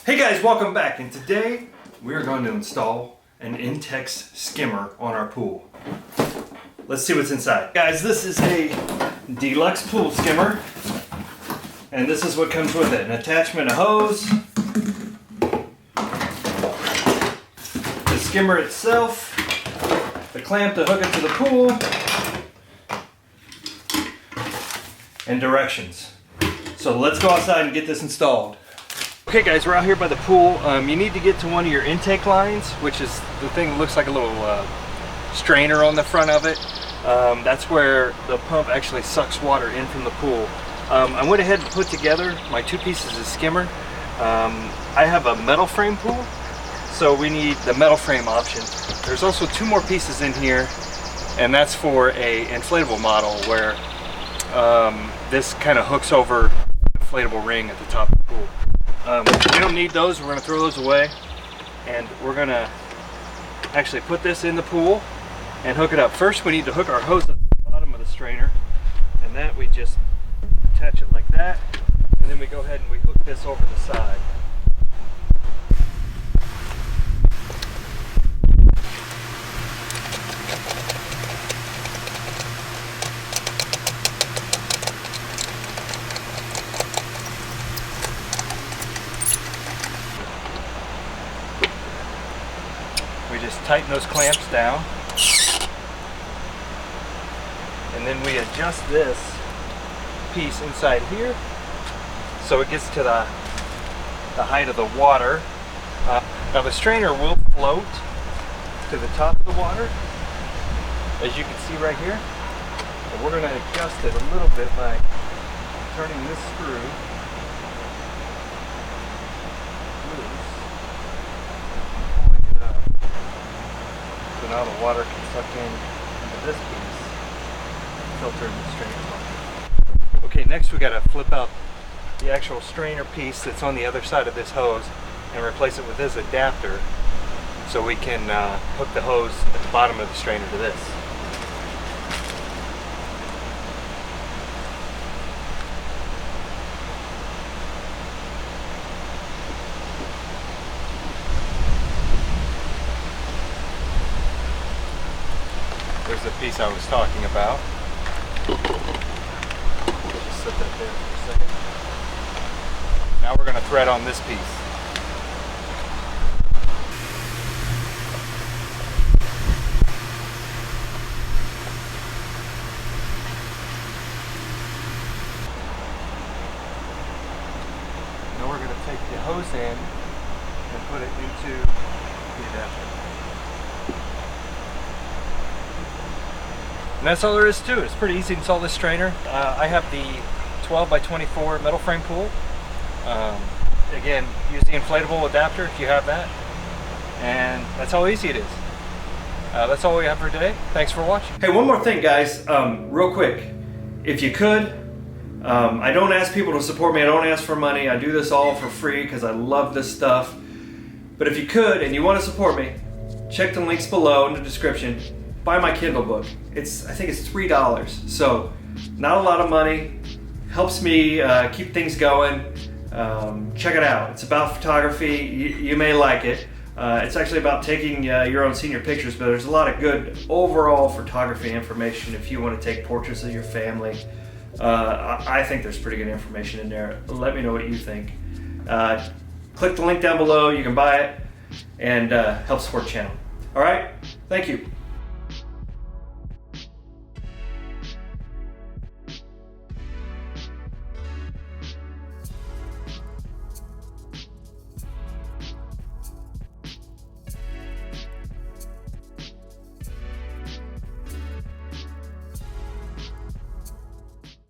Hey guys, welcome back, and today we are going to install an Intex skimmer on our pool. Let's see what's inside. Guys, this is a deluxe pool skimmer, and this is what comes with it. An attachment, a hose, the skimmer itself, the clamp to hook it to the pool, and directions. So let's go outside and get this installed. Okay guys, we're out here by the pool. You need to get to one of your intake lines, which is the thing that looks like a little strainer on the front of it. That's where the pump actually sucks water in from the pool. I went ahead and put together my two pieces of skimmer. I have a metal frame pool, so we need the metal frame option. There's also two more pieces in here, and that's for a inflatable model where this kind of hooks over the inflatable ring at the top of the pool. We don't need those. We're going to throw those away, and we're going to actually put this in the pool and hook it up. First we need to hook our hose up to the bottom of the strainer, and that we just attach it like that, and then we go ahead and we hook this over the side. We just tighten those clamps down, and then we adjust this piece inside here so it gets to the height of the water. Now the strainer will float to the top of the water, as you can see right here, but we're going to adjust it a little bit by turning this screw loose. So now the water can suck into this piece, filter in the strainer bucket. Okay, next we got to flip out the actual strainer piece that's on the other side of this hose and replace it with this adapter so we can hook the hose at the bottom of the strainer to this. There's the piece I was talking about. Just set that there for a second. Now we're going to thread on this piece. Now we're going to take the hose end and put it into the adapter. And that's all there is to it. It's pretty easy to install this strainer. I have the 12 by 24 metal frame pool. Again, use the inflatable adapter if you have that. And that's how easy it is. That's all we have for today. Thanks for watching. Hey, one more thing guys, real quick. If you could, I don't ask people to support me, I don't ask for money. I do this all for free because I love this stuff. But if you could and you want to support me, check the links below in the description. Buy my Kindle book. I think it's $3. So not a lot of money. Helps me keep things going. Check it out. It's about photography. You may like it. It's actually about taking your own senior pictures, but there's a lot of good overall photography information if you want to take portraits of your family. I think there's pretty good information in there. Let me know what you think. Click the link down below. You can buy it and help support the channel. All right? Thank you.